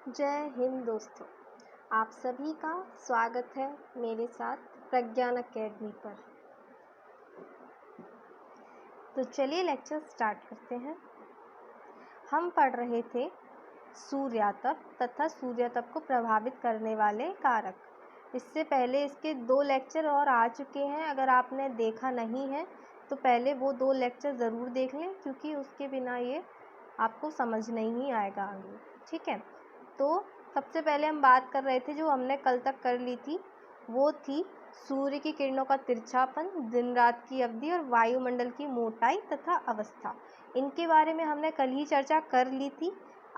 जय हिंद दोस्तों, आप सभी का स्वागत है मेरे साथ प्रज्ञान अकेडमी पर। तो चलिए लेक्चर स्टार्ट करते हैं। हम पढ़ रहे थे सूर्यातप तथा सूर्यातप को प्रभावित करने वाले कारक। इससे पहले इसके 2 लेक्चर और आ चुके हैं। अगर आपने देखा नहीं है तो पहले वो 2 लेक्चर ज़रूर देख लें, क्योंकि उसके बिना ये आपको समझ नहीं आएगा आगे। ठीक है, तो सबसे पहले हम बात कर रहे थे, जो हमने कल तक कर ली थी, वो थी सूर्य की किरणों का तिरछापन, दिन रात की अवधि और वायुमंडल की मोटाई तथा अवस्था। इनके बारे में हमने कल ही चर्चा कर ली थी।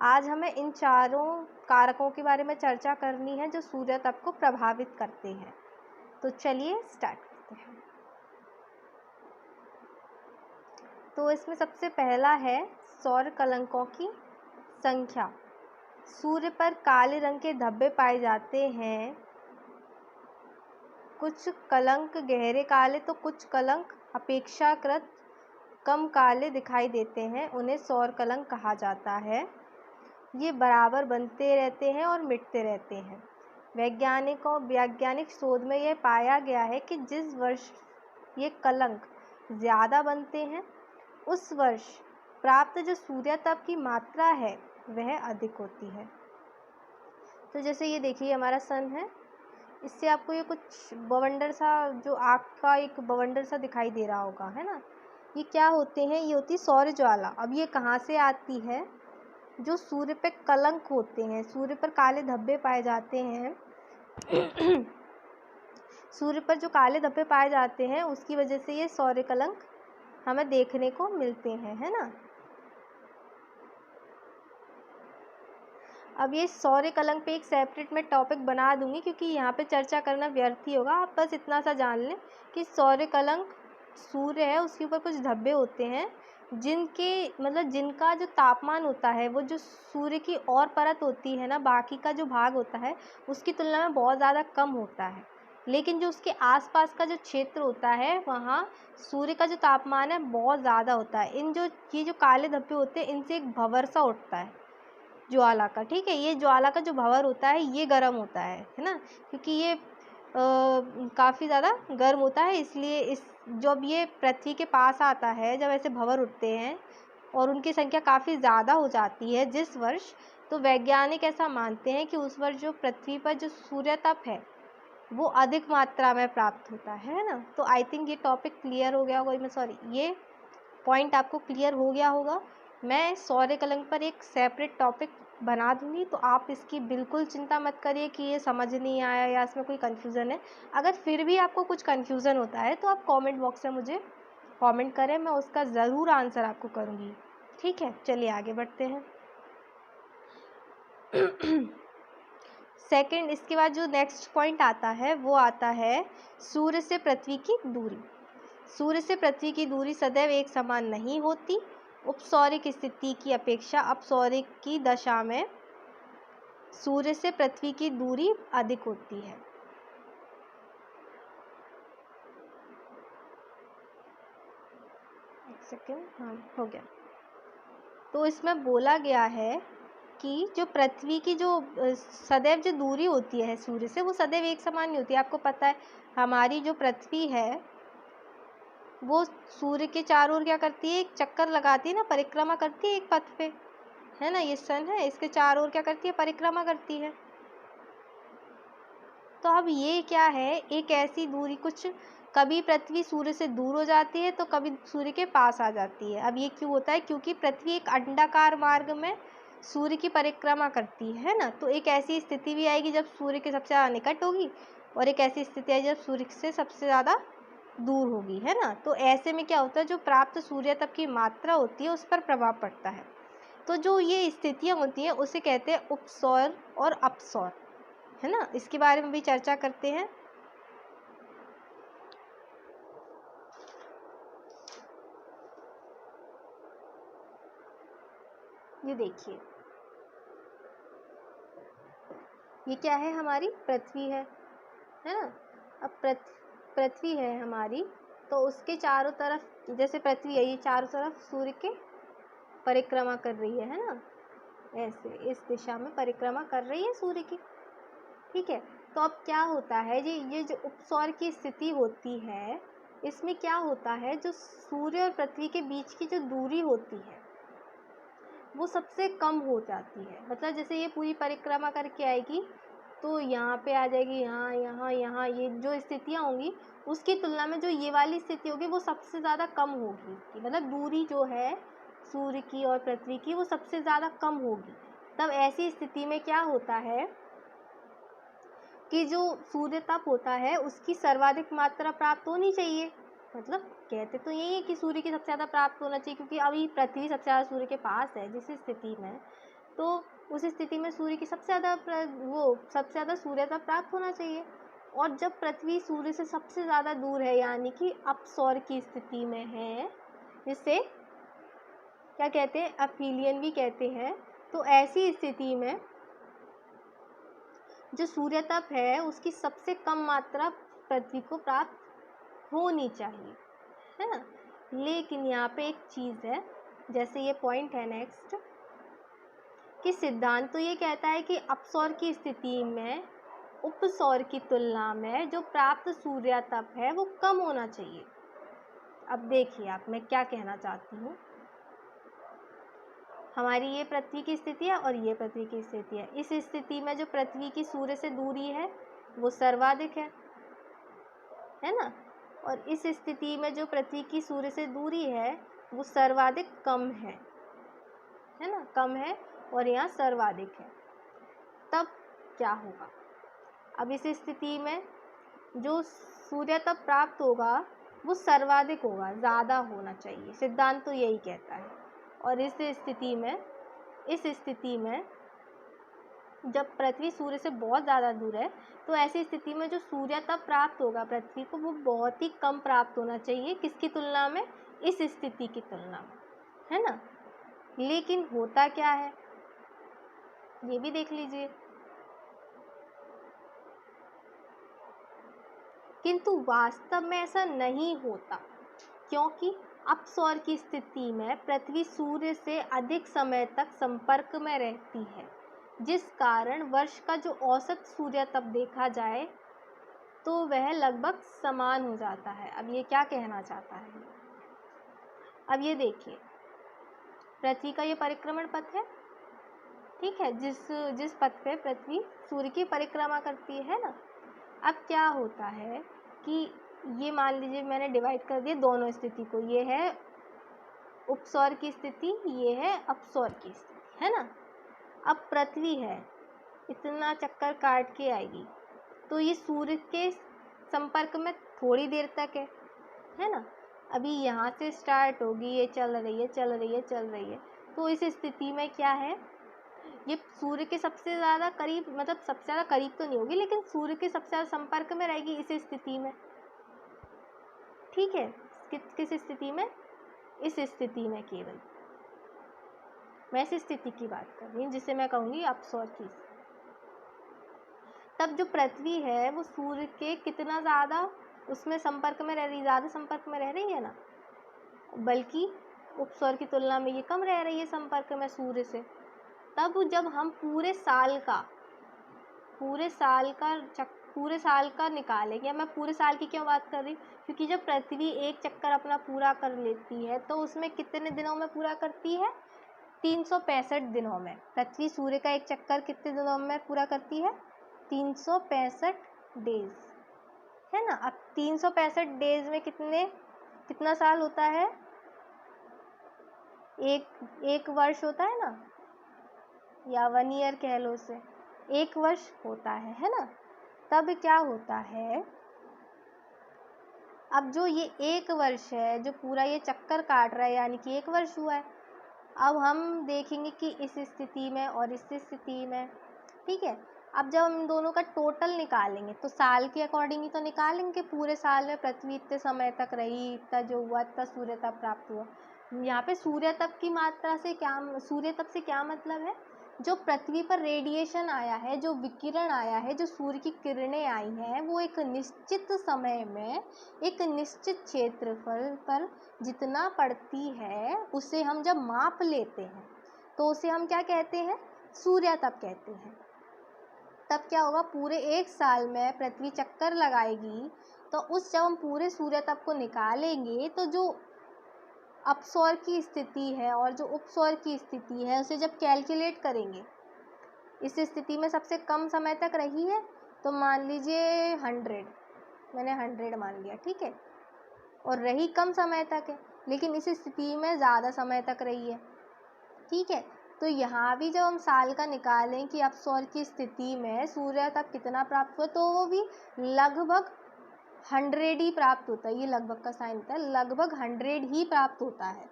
आज हमें इन चारों कारकों के बारे में चर्चा करनी है जो सूर्यातप को प्रभावित करते हैं। तो चलिए स्टार्ट करते हैं। तो इसमें सबसे पहला है सौर कलंकों की संख्या। सूर्य पर काले रंग के धब्बे पाए जाते हैं। कुछ कलंक गहरे काले तो कुछ कलंक अपेक्षाकृत कम काले दिखाई देते हैं, उन्हें सौर कलंक कहा जाता है। ये बराबर बनते रहते हैं और मिटते रहते हैं। वैज्ञानिक शोध में यह पाया गया है कि जिस वर्ष ये कलंक ज़्यादा बनते हैं उस वर्ष प्राप्त जो सूर्यातप की मात्रा है वह अधिक होती है। तो जैसे ये देखिए हमारा सन है, इससे आपको ये कुछ बवंडर सा, जो आग का एक बवंडर सा दिखाई दे रहा होगा, है ना। ये क्या होते हैं? ये होती सौर ज्वाला। अब ये कहाँ से आती है? जो सूर्य पे कलंक होते हैं, सूर्य पर काले धब्बे पाए जाते हैं सूर्य पर जो काले धब्बे पाए जाते हैं उसकी वजह से ये सौर कलंक हमें देखने को मिलते हैं, है ना। अब ये सौर कलंक पे एक सेपरेट मैं टॉपिक बना दूंगी, क्योंकि यहाँ पे चर्चा करना व्यर्थ ही होगा। आप बस इतना सा जान लें कि सौर कलंक सूर्य है, उसके ऊपर कुछ धब्बे होते हैं जिनका जो तापमान होता है वो जो सूर्य की और परत होती है ना, बाकी का जो भाग होता है उसकी तुलना में बहुत ज़्यादा कम होता है। लेकिन जो उसके आसपास का जो क्षेत्र होता है वहाँ सूर्य का जो तापमान है बहुत ज़्यादा होता है। ये जो काले धब्बे होते हैं इनसे एक भंवर सा उठता है ज्वाला का। ठीक है, ये ज्वाला का जो भंवर होता है ये गर्म होता है ना, क्योंकि ये काफ़ी ज़्यादा गर्म होता है। इसलिए जब ये पृथ्वी के पास आता है, जब ऐसे भंवर उठते हैं और उनकी संख्या काफ़ी ज़्यादा हो जाती है जिस वर्ष, तो वैज्ञानिक ऐसा मानते हैं कि उस वर्ष जो पृथ्वी पर जो सूर्यातप है वो अधिक मात्रा में प्राप्त होता है ना। तो आई थिंक ये टॉपिक क्लियर हो गया होगा, ये पॉइंट आपको क्लियर हो गया होगा। मैं सौर कलंक पर एक सेपरेट टॉपिक बना दूंगी, तो आप इसकी बिल्कुल चिंता मत करिए कि ये समझ नहीं आया या इसमें कोई कन्फ्यूज़न है। अगर फिर भी आपको कुछ कन्फ्यूज़न होता है तो आप कमेंट बॉक्स में मुझे कमेंट करें, मैं उसका ज़रूर आंसर आपको करूँगी। ठीक है, चलिए आगे बढ़ते हैं। सेकंड, इसके बाद जो नेक्स्ट पॉइंट आता है वो आता है सूर्य से पृथ्वी की दूरी। सूर्य से पृथ्वी की दूरी सदैव एक समान नहीं होती। उपसौरिक स्थिति की अपेक्षा अपसौरिक की दशा में सूर्य से पृथ्वी की दूरी अधिक होती है। एक सेकेंड, हाँ हो गया। तो इसमें बोला गया है कि जो पृथ्वी की जो सदैव जो दूरी होती है सूर्य से, वो सदैव एक समान नहीं होती। आपको पता है हमारी जो पृथ्वी है वो सूर्य के चारों ओर क्या करती है? एक चक्कर लगाती है ना, परिक्रमा करती है एक पथ पे, है ना। ये सन है, इसके चारों ओर क्या करती है? परिक्रमा करती है। तो अब ये क्या है? एक ऐसी दूरी, कुछ कभी पृथ्वी सूर्य से दूर हो जाती है तो कभी सूर्य के पास आ जाती है। अब ये क्यों होता है? क्योंकि पृथ्वी एक अंडाकार मार्ग में सूर्य की परिक्रमा करती है ना। तो एक ऐसी स्थिति भी आएगी जब सूर्य के सबसे ज़्यादा निकट होगी, और एक ऐसी स्थिति आएगी जब सूर्य से सबसे ज़्यादा दूर होगी, है ना। तो ऐसे में क्या होता है? जो प्राप्त सूर्यातप की मात्रा होती है उस पर प्रभाव पड़ता है। तो जो ये स्थितियाँ होती हैं उसे कहते हैं उपसौर और अपसौर, है ना। इसके बारे में भी चर्चा करते हैं। ये देखिए, ये क्या है? हमारी पृथ्वी है ना। अब पृथ्वी है हमारी, तो उसके चारों तरफ, जैसे पृथ्वी है ये चारों तरफ सूर्य के परिक्रमा कर रही है ना। ऐसे इस दिशा में परिक्रमा कर रही है सूर्य की। ठीक है, तो अब क्या होता है जी, ये जो उपसौर की स्थिति होती है, इसमें क्या होता है, जो सूर्य और पृथ्वी के बीच की जो दूरी होती है वो सबसे कम हो जाती है। मतलब जैसे ये पूरी परिक्रमा करके आएगी तो यहाँ पे आ जाएगी, यहाँ यहाँ यहाँ, ये जो स्थितियाँ होंगी उसकी तुलना में जो ये वाली स्थिति होगी वो सबसे ज़्यादा कम होगी इसकी। मतलब दूरी जो है सूर्य की और पृथ्वी की वो सबसे ज़्यादा कम होगी। तब ऐसी स्थिति में क्या होता है कि जो सूर्य तप होता है उसकी सर्वाधिक मात्रा प्राप्त होनी चाहिए। मतलब कहते तो यही है कि सूर्य की सबसे ज़्यादा प्राप्त होना चाहिए, क्योंकि अभी पृथ्वी सबसे ज़्यादा सूर्य के पास है जिस स्थिति में, तो उस स्थिति में सूर्य की सबसे ज़्यादा सूर्य तप प्राप्त होना चाहिए। और जब पृथ्वी सूर्य से सबसे ज़्यादा दूर है, यानी कि अपसौर की स्थिति में है, जिसे क्या कहते हैं, अपीलियन भी कहते हैं, तो ऐसी स्थिति में जो सूर्य तप है उसकी सबसे कम मात्रा पृथ्वी को प्राप्त होनी चाहिए, है ना। लेकिन यहाँ पे एक चीज़ है, जैसे ये पॉइंट है नेक्स्ट, कि सिद्धांत तो ये कहता है कि अपसौर की स्थिति में उपसौर की तुलना में जो प्राप्त सूर्य तप है वो कम होना चाहिए। अब देखिए आप, मैं क्या कहना चाहती हूँ, हमारी ये पृथ्वी की स्थिति है और ये पृथ्वी की स्थिति है। इस स्थिति में जो पृथ्वी की सूर्य से दूरी है वो सर्वाधिक है ना, और इस स्थिति में जो पृथ्वी की सूर्य से दूरी है वो सर्वाधिक कम है ना, कम है, और यहाँ सर्वाधिक है। तब क्या होगा, अब इस स्थिति में जो सूर्य तप प्राप्त होगा वो सर्वाधिक होगा, ज़्यादा होना चाहिए, सिद्धांत तो यही कहता है। और इस स्थिति में जब पृथ्वी सूर्य से बहुत ज़्यादा दूर है तो ऐसी स्थिति में जो सूर्य तप प्राप्त होगा पृथ्वी को वो बहुत ही कम प्राप्त होना चाहिए, किसकी तुलना में, इस स्थिति की तुलना में, है ना। लेकिन होता क्या है ये भी देख लीजिए, किंतु वास्तव में ऐसा नहीं होता, क्योंकि अपसौर की स्थिति में पृथ्वी सूर्य से अधिक समय तक संपर्क में रहती है, जिस कारण वर्ष का जो औसत सूर्य तप देखा जाए तो वह लगभग समान हो जाता है। अब ये क्या कहना चाहता है, अब ये देखिए, पृथ्वी का ये परिक्रमण पथ है, ठीक है, जिस पथ पे पृथ्वी सूर्य की परिक्रमा करती है ना। अब क्या होता है कि ये मान लीजिए मैंने डिवाइड कर दिया दोनों स्थिति को, ये है उपसौर की स्थिति, ये है अपसौर की स्थिति, है ना। अब पृथ्वी है, इतना चक्कर काट के आएगी तो ये सूर्य के संपर्क में थोड़ी देर तक है ना। अभी यहाँ से स्टार्ट होगी, ये चल रही है, तो इस स्थिति में क्या है, ये सूर्य के सबसे ज़्यादा करीब, मतलब सबसे ज़्यादा करीब तो नहीं होगी लेकिन सूर्य के सबसे ज़्यादा संपर्क में रहेगी इस स्थिति में, ठीक है। किस स्थिति में, इस स्थिति में केवल मैं इस स्थिति की बात कर रही हूँ जिसे मैं कहूँगी अपसौर की। तब जो पृथ्वी है वो सूर्य के कितना ज़्यादा उसमें संपर्क में रह रही, ज़्यादा संपर्क में रह रही है ना, बल्कि उपसौर की तुलना में ये कम रह रही है संपर्क में सूर्य से। तब जब हम पूरे साल का निकालेंगे, मैं पूरे साल की क्यों बात कर रही हूँ, क्योंकि जब पृथ्वी एक चक्कर अपना पूरा कर लेती है तो उसमें कितने दिनों में पूरा करती है, 365 दिनों में। पृथ्वी सूर्य का एक चक्कर कितने दिनों में पूरा करती है, 365 डेज, है ना। अब 365 डेज में कितना साल होता है, एक वर्ष होता है ना, या 1 ईयर कह लो उसे, 1 वर्ष होता है ना। तब क्या होता है, अब जो ये 1 वर्ष है जो पूरा ये चक्कर काट रहा है, यानी कि 1 वर्ष हुआ है। अब हम देखेंगे कि इस स्थिति में और इस स्थिति में, ठीक है। अब जब हम दोनों का टोटल निकालेंगे तो साल के अकॉर्डिंग ही तो निकालेंगे, पूरे साल में पृथ्वी इतने समय तक रही, इतना जो हुआ इतना सूर्य तप प्राप्त हुआ। यहाँ पे सूर्य तप की मात्रा से सूर्य तप से क्या मतलब है, जो पृथ्वी पर रेडिएशन आया है, जो विकिरण आया है, जो सूर्य की किरणें आई हैं, वो एक निश्चित समय में एक निश्चित क्षेत्रफल पर जितना पड़ती है उसे हम जब माप लेते हैं तो उसे हम क्या कहते हैं, सूर्य तप कहते हैं। तब क्या होगा, पूरे 1 साल में पृथ्वी चक्कर लगाएगी, तो उस जब हम पूरे सूर्य तप को निकालेंगे तो जो अपसौर की स्थिति है और जो उपसौर की स्थिति है उसे जब कैलकुलेट करेंगे, इस स्थिति में सबसे कम समय तक रही है तो मान लीजिए 100, मैंने 100 मान लिया, ठीक है, और रही कम समय तक है, लेकिन इस स्थिति में ज़्यादा समय तक रही है, ठीक है। तो यहाँ भी जब हम साल का निकालें कि अपसौर की स्थिति में सूर्य तप कितना प्राप्त हुआ, तो वो भी लगभग 100 ही प्राप्त होता है। ये लगभग का साइन होता है, लगभग 100 ही प्राप्त होता है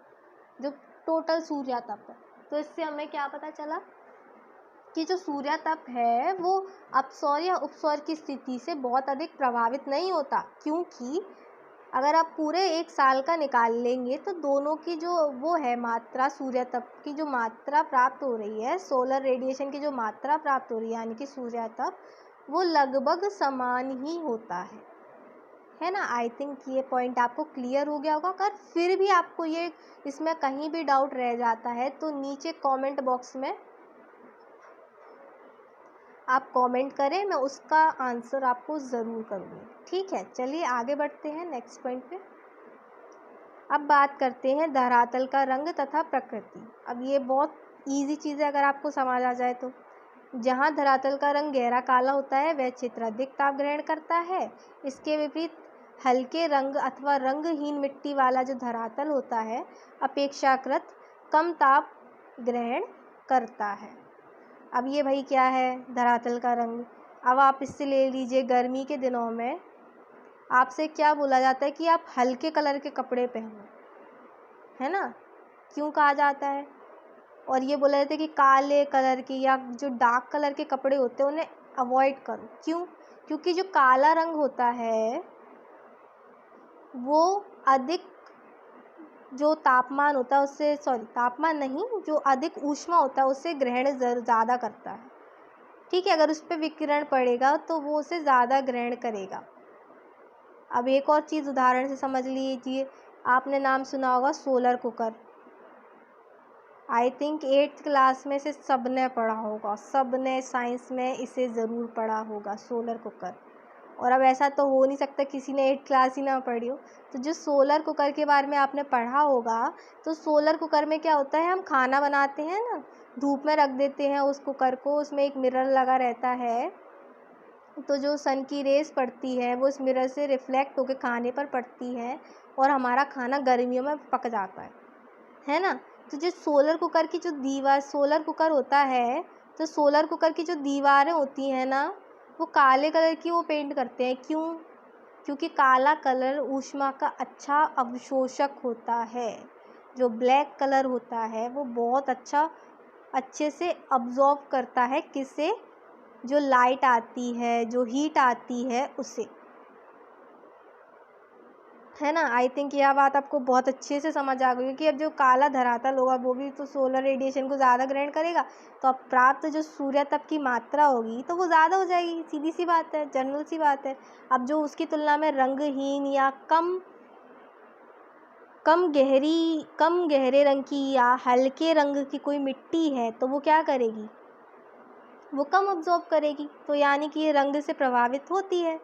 जो टोटल सूर्य तप है। तो इससे हमें क्या पता चला कि जो सूर्य तप है वो अपसौर या उपसौर की स्थिति से बहुत अधिक प्रभावित नहीं होता, क्योंकि अगर आप पूरे 1 साल का निकाल लेंगे तो दोनों की जो वो है मात्रा, सूर्य तप की जो मात्रा प्राप्त हो रही है, सोलर रेडिएशन की जो मात्रा प्राप्त हो रही है यानी कि सूर्य तप, वो लगभग समान ही होता है ना। आई थिंक ये पॉइंट आपको क्लियर हो गया होगा। अगर फिर भी आपको ये इसमें कहीं भी डाउट रह जाता है तो नीचे कमेंट बॉक्स में आप कमेंट करें, मैं उसका आंसर आपको ज़रूर करूँगी, ठीक है। चलिए आगे बढ़ते हैं नेक्स्ट पॉइंट पे। अब बात करते हैं धरातल का रंग तथा प्रकृति। अब ये बहुत इजी चीज़ है अगर आपको समझ आ जाए तो। जहाँ धरातल का रंग गहरा काला होता है वह क्षेत्र अधिक ताप ग्रहण करता है। इसके विपरीत हल्के रंग अथवा रंगहीन मिट्टी वाला जो धरातल होता है अपेक्षाकृत कम ताप ग्रहण करता है। अब ये भाई क्या है, धरातल का रंग। अब आप इससे ले लीजिए, गर्मी के दिनों में आपसे क्या बोला जाता है कि आप हल्के कलर के कपड़े पहनो, है ना। क्यों कहा जाता है, और ये बोला जाता है कि काले कलर के या जो डार्क कलर के कपड़े होते हैं उन्हें अवॉइड करो। क्यों? क्योंकि जो काला रंग होता है वो अधिक जो तापमान होता है उससे, तापमान नहीं, जो अधिक ऊष्मा होता है उससे ग्रहण ज़्यादा करता है, ठीक है। अगर उस पर विकिरण पड़ेगा तो वो उसे ज़्यादा ग्रहण करेगा। अब एक और चीज़ उदाहरण से समझ लीजिए, आपने नाम सुना होगा solar cooker. I think 8th class में से सबने पढ़ा होगा, सबने साइंस में इसे ज़रूर पढ़ा होगा, सोलर कुकर। और अब ऐसा तो हो नहीं सकता किसी ने 8th क्लास ही ना पढ़ी हो। तो जो सोलर कुकर के बारे में आपने पढ़ा होगा, तो सोलर कुकर में क्या होता है, हम खाना बनाते हैं ना, धूप में रख देते हैं उस कुकर को, उसमें एक मिरर लगा रहता है, तो जो सन की रेस पड़ती है वो इस मिरर से रिफ्लेक्ट होकर खाने पर पड़ती है और हमारा खाना गर्मियों में पक जाता है ना। तो जो सोलर कुकर की जो दीवार, सोलर कुकर होता है, तो सोलर कुकर की जो दीवारें होती हैं ना वो काले कलर की वो पेंट करते हैं। क्यों? क्योंकि काला कलर ऊष्मा का अच्छा अवशोषक होता है। जो ब्लैक कलर होता है वो बहुत अच्छे से अब्जॉर्ब करता है, किसे, जो लाइट आती है, जो हीट आती है उसे, है ना। आई थिंक यह बात आपको बहुत अच्छे से समझ आ गई कि अब जो काला धरातल होगा वो भी तो सोलर रेडिएशन को ज़्यादा ग्रहण करेगा, तो अब प्राप्त जो सूर्य तप की मात्रा होगी तो वो ज़्यादा हो जाएगी, सीधी सी बात है, जनरल सी बात है। अब जो उसकी तुलना में रंगहीन या कम गहरे रंग की या हल्के रंग की कोई मिट्टी है तो वो क्या करेगी, वो कम अब्जॉर्ब करेगी, तो यानी कि ये रंग से प्रभावित होती है,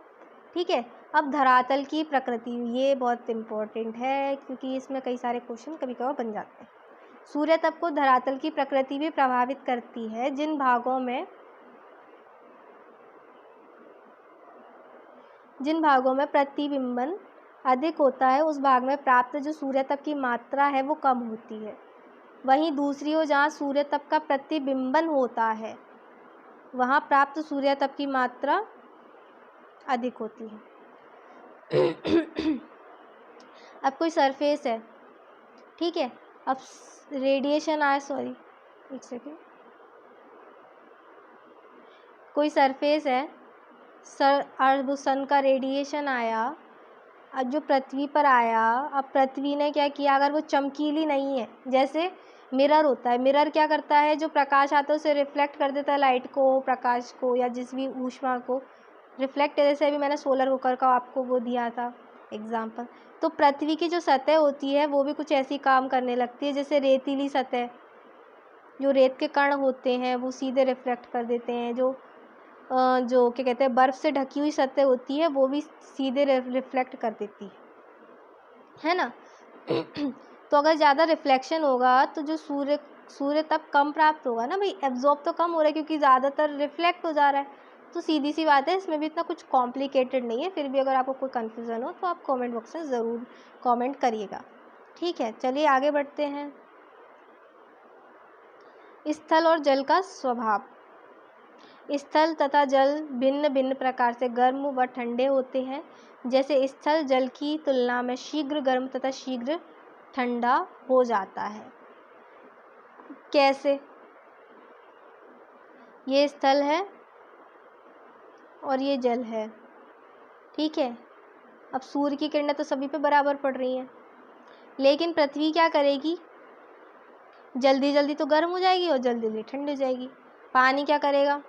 ठीक है। अब धरातल की प्रकृति, ये बहुत इम्पोर्टेंट है क्योंकि इसमें कई सारे क्वेश्चन कभी कभार बन जाते हैं। सूर्य तप को धरातल की प्रकृति भी प्रभावित करती है। जिन भागों में प्रतिबिंबन अधिक होता है उस भाग में प्राप्त जो सूर्य तप की मात्रा है वो कम होती है। वहीं दूसरी ओर जहाँ सूर्य तप का प्रतिबिंबन होता है वहाँ प्राप्त सूर्य तप की मात्रा अधिक होती है। अब कोई सरफेस है, ठीक है, अब रेडिएशन आया, सॉरी एक सेकेंड, कोई सरफेस है, अर्ध सन का रेडिएशन आया, अब जो पृथ्वी पर आया, अब पृथ्वी ने क्या किया, अगर वो चमकीली नहीं है, जैसे मिरर होता है, मिरर क्या करता है, जो प्रकाश आता है उसे रिफ्लेक्ट कर देता है, लाइट को, प्रकाश को या जिस भी ऊष्मा को रिफ्लेक्ट, जैसे अभी मैंने सोलर कुकर का आपको वो दिया था एग्जाम्पल। तो पृथ्वी की जो सतह होती है वो भी कुछ ऐसी काम करने लगती है जैसे रेतीली सतह, जो रेत के कण होते हैं वो सीधे रिफ्लेक्ट कर देते हैं, जो क्या कहते हैं बर्फ़ से ढकी हुई सतह होती है वो भी सीधे रिफ्लेक्ट कर देती है ना। तो अगर ज़्यादा रिफ्लेक्शन होगा तो जो सूर्य तब कम प्राप्त होगा ना भाई, एब्जॉर्ब तो कम हो रहा है क्योंकि ज़्यादातर रिफ्लेक्ट हो जा रहा है। तो सीधी सी बात है, इसमें भी इतना कुछ कॉम्प्लिकेटेड नहीं है। फिर भी अगर आपको कोई कन्फ्यूज़न हो तो आप कमेंट बॉक्स में ज़रूर कमेंट करिएगा। ठीक है, चलिए आगे बढ़ते हैं। स्थल और जल का स्वभाव। स्थल तथा जल भिन्न भिन्न प्रकार से गर्म व ठंडे होते हैं। जैसे स्थल जल की तुलना में शीघ्र गर्म तथा शीघ्र ठंडा हो जाता है। कैसे? ये स्थल है और ये जल है, ठीक है। अब सूर्य की किरणें तो सभी पे बराबर पड़ रही हैं, लेकिन पृथ्वी क्या करेगी, जल्दी जल्दी तो गर्म हो जाएगी और जल्दी जल्दी ठंडी हो जाएगी। पानी क्या करेगा,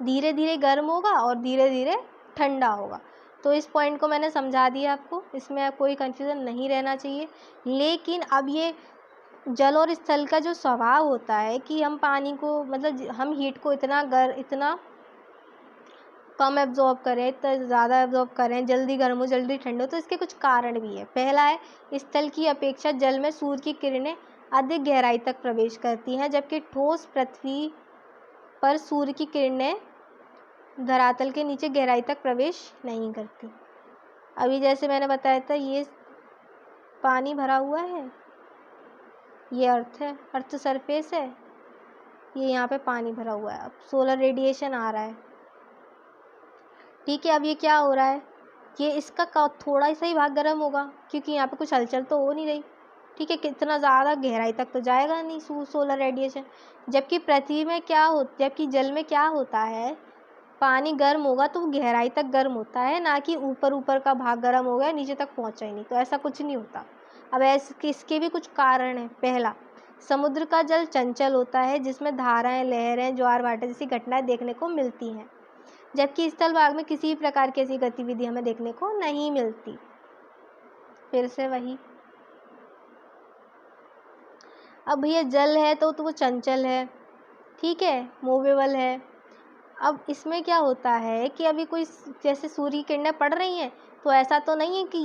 धीरे धीरे गर्म होगा और धीरे धीरे ठंडा होगा। तो इस पॉइंट को मैंने समझा दिया आपको, इसमें आप कोई कन्फ्यूज़न नहीं रहना चाहिए। लेकिन अब ये जल और स्थल का जो स्वभाव होता है कि हम पानी को मतलब हम हीट को इतना कम एब्जॉर्ब करें, इतना ज़्यादा एब्जॉर्ब करें, जल्दी गर्म हो जल्दी ठंडो, तो इसके कुछ कारण भी है। पहला है, स्थल की अपेक्षा जल में सूर्य की किरणें अधिक गहराई तक प्रवेश करती हैं, जबकि ठोस पृथ्वी पर सूर्य की किरणें धरातल के नीचे गहराई तक प्रवेश नहीं करती। अभी जैसे मैंने बताया था, ये पानी भरा हुआ है, ये अर्थ सरफेस है, ये यहाँ पे पानी भरा हुआ है। अब सोलर रेडिएशन आ रहा है, ठीक है। अब ये क्या हो रहा है, ये इसका थोड़ा सा ही भाग गर्म होगा क्योंकि यहाँ पे कुछ हलचल तो हो नहीं रही, ठीक है। कितना ज़्यादा गहराई तक तो जाएगा नहीं सोलर रेडिएशन। जबकि जल में क्या होता है, पानी गर्म होगा तो वो गहराई तक गर्म होता है, ना कि ऊपर ऊपर का भाग गर्म हो गया नीचे तक पहुँचा ही नहीं, तो ऐसा कुछ नहीं होता। अब इसके भी कुछ कारण हैं। पहला, समुद्र का जल चंचल होता है, जिसमें धाराएं, लहरें, ज्वार भाटे जैसी घटनाएं देखने को मिलती हैं, जबकि स्थल भाग में किसी भी प्रकार की ऐसी गतिविधि हमें देखने को नहीं मिलती। फिर से वही, अब ये जल है तो वो चंचल है, ठीक है, मूवेबल है। अब इसमें क्या होता है कि अभी कोई जैसे सूर्य की किरणें पड़ रही हैं, तो ऐसा तो नहीं है कि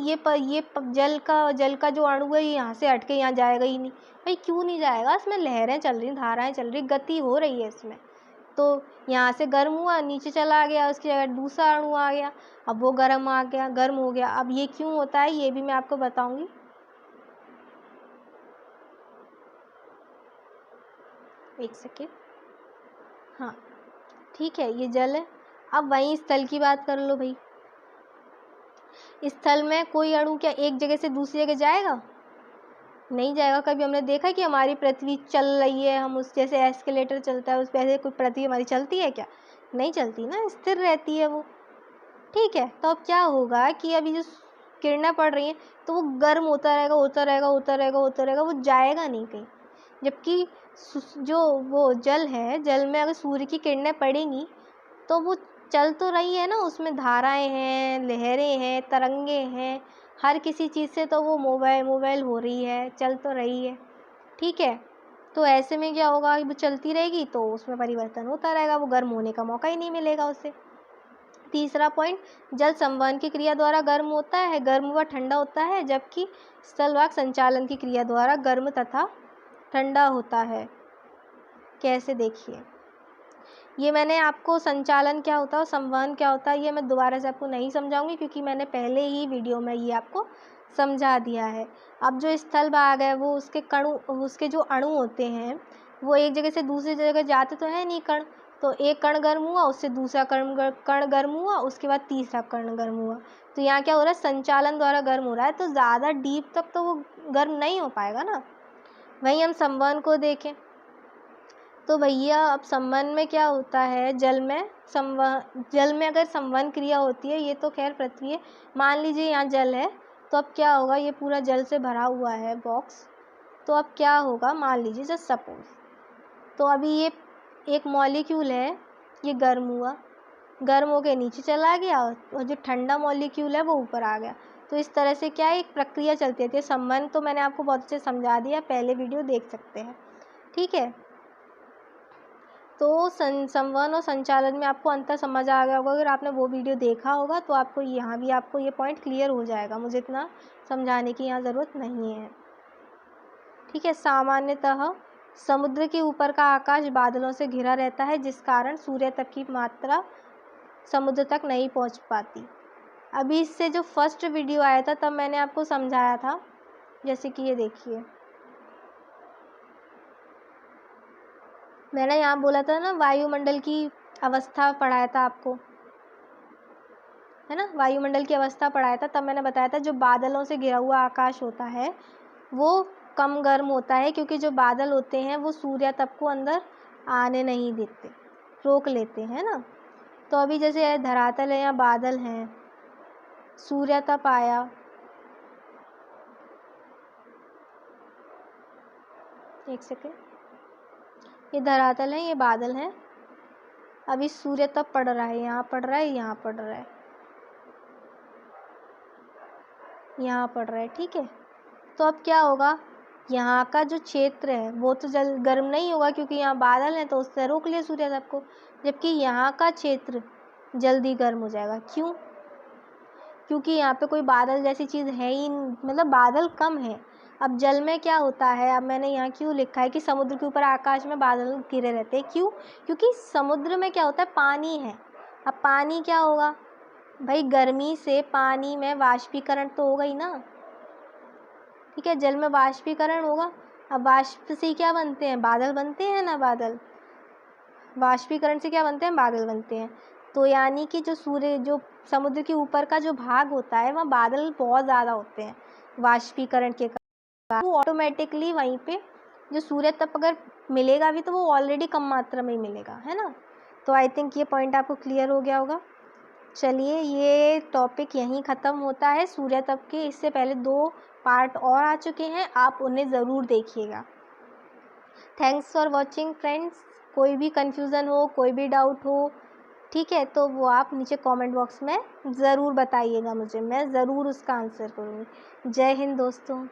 जल का जो अणु है ये यहाँ से हट के यहाँ जाएगा ही नहीं। भाई क्यों नहीं जाएगा, इसमें लहरें चल रही, धाराएं चल रही, गति हो रही है इसमें। तो यहाँ से गर्म हुआ, नीचे चला गया, उसकी जगह दूसरा अणु आ गया, अब वो गर्म हो गया। अब ये क्यों होता है ये भी मैं आपको बताऊंगी। एक सेकेंड, हाँ ठीक है, ये जल है। अब वहीं स्थल की बात कर लो भाई, स्थल में कोई अणु क्या एक जगह से दूसरी जगह जाएगा, नहीं जाएगा। कभी हमने देखा कि हमारी पृथ्वी चल रही है, हम उस जैसे एस्केलेटर चलता है उस पर ऐसे कोई पृथ्वी हमारी चलती है क्या, नहीं चलती ना, स्थिर रहती है वो, ठीक है। तो अब क्या होगा कि अभी जो किरणें पड़ रही हैं तो वो गर्म होता रहेगा होता रहेगा होता रहेगा होता रहेगा, वो जाएगा नहीं कहीं। जबकि जो वो जल है, जल में अगर सूर्य की किरणें पड़ेंगी तो वो चल तो रही है ना, उसमें धाराएं हैं, लहरें हैं, तरंगे हैं, हर किसी चीज़ से तो वो मोबाइल हो रही है, चल तो रही है, ठीक है। तो ऐसे में क्या होगा, वो चलती रहेगी तो उसमें परिवर्तन होता रहेगा, वो गर्म होने का मौका ही नहीं मिलेगा उसे। तीसरा पॉइंट, जल संवहन की क्रिया द्वारा गर्म व ठंडा होता है, जबकि स्थलभाग संचालन की क्रिया द्वारा गर्म तथा ठंडा होता है। कैसे, देखिए, ये मैंने आपको संचालन क्या होता है और संवहन क्या होता है ये मैं दोबारा से आपको नहीं समझाऊंगी, क्योंकि मैंने पहले ही वीडियो में ये आपको समझा दिया है। अब जो स्थल भाग है वो उसके जो अणु होते हैं वो एक जगह से दूसरी जगह जाते तो है नहीं कण, तो एक कण गर्म हुआ, उससे दूसरा कण गर्म हुआ, उसके बाद तीसरा कण गर्म हुआ। तो यहाँ क्या हो रहा है, संचालन द्वारा गर्म हो रहा है, तो ज़्यादा डीप तक तो वो गर्म नहीं हो पाएगा ना। वहीं हम संवहन को देखें तो भैया, अब संवहन में क्या होता है, जल में अगर संवहन क्रिया होती है, ये तो खैर पृथ्वी है, मान लीजिए यहाँ जल है, तो अब क्या होगा, ये पूरा जल से भरा हुआ है बॉक्स, तो अब क्या होगा, मान लीजिए जस्ट सपोज, तो अभी ये एक मॉलिक्यूल है, ये गर्म हुआ, गर्म हो के नीचे चला गया और जो ठंडा मॉलिक्यूल है वो ऊपर आ गया। तो इस तरह से क्या है, एक प्रक्रिया चलती रहती है। संवहन तो मैंने आपको बहुत अच्छे से समझा दिया, पहले वीडियो देख सकते हैं। ठीक है। तो संवहन और संचालन में आपको अंतर समझ आ गया होगा। अगर आपने वो वीडियो देखा होगा तो आपको यहाँ भी आपको ये पॉइंट क्लियर हो जाएगा, मुझे इतना समझाने की यहाँ ज़रूरत नहीं है। ठीक है। सामान्यतः समुद्र के ऊपर का आकाश बादलों से घिरा रहता है, जिस कारण सूर्य तक की मात्रा समुद्र तक नहीं पहुँच पाती। अभी इससे जो फर्स्ट वीडियो आया था तब मैंने आपको समझाया था, जैसे कि ये देखिए, मैंने यहाँ बोला था ना वायुमंडल की अवस्था पढ़ाया था आपको, है ना, वायुमंडल की अवस्था पढ़ाया था। तब मैंने बताया था जो बादलों से घिरा हुआ आकाश होता है वो कम गर्म होता है, क्योंकि जो बादल होते हैं वो सूर्य तप को अंदर आने नहीं देते, रोक लेते हैं ना। तो अभी जैसे धरातल है या बादल हैं, सूर्य तप आया, एक सेकेंड, ये धरातल है, ये बादल है, अभी सूर्य तप पड़ रहा है, यहाँ पड़ रहा है, यहाँ पड़ रहा है, यहाँ पड़ रहा है। ठीक है। तो अब क्या होगा, यहाँ का जो क्षेत्र है वो तो जल गर्म नहीं होगा, क्योंकि यहाँ बादल है तो उससे रोक लिया सूर्य तप को, जबकि यहाँ का क्षेत्र जल्दी गर्म हो जाएगा। क्यों? क्योंकि यहाँ पे कोई बादल जैसी चीज़ है ही, मतलब बादल कम है। अब जल में क्या होता है, अब मैंने यहाँ क्यों लिखा है कि समुद्र के ऊपर आकाश में बादल घिरे रहते हैं, क्यों? क्योंकि समुद्र में क्या होता है, पानी है। अब पानी क्या होगा भाई, गर्मी से पानी में वाष्पीकरण तो होगा ही ना। ठीक है, जल में वाष्पीकरण होगा। अब वाष्प से क्या बनते हैं, बादल बनते हैं ना, बादल वाष्पीकरण से क्या बनते हैं, बादल बनते हैं। तो यानी कि जो समुद्र के ऊपर का जो भाग होता है वहाँ बादल बहुत ज़्यादा होते हैं वाष्पीकरण के कारण, वो ऑटोमेटिकली वहीं पे जो सूर्य तप अगर मिलेगा भी तो वो ऑलरेडी कम मात्रा में ही मिलेगा, है ना। तो आई थिंक ये पॉइंट आपको क्लियर हो गया होगा। चलिए, ये टॉपिक यहीं ख़त्म होता है सूर्य तप के। इससे पहले 2 पार्ट और आ चुके हैं, आप उन्हें ज़रूर देखिएगा। Thanks for watching friends. कोई भी कन्फ्यूज़न हो, कोई भी डाउट हो, ठीक है, तो वो आप नीचे कमेंट बॉक्स में ज़रूर बताइएगा मुझे, मैं ज़रूर उसका आंसर करूँगी। जय हिंद दोस्तों।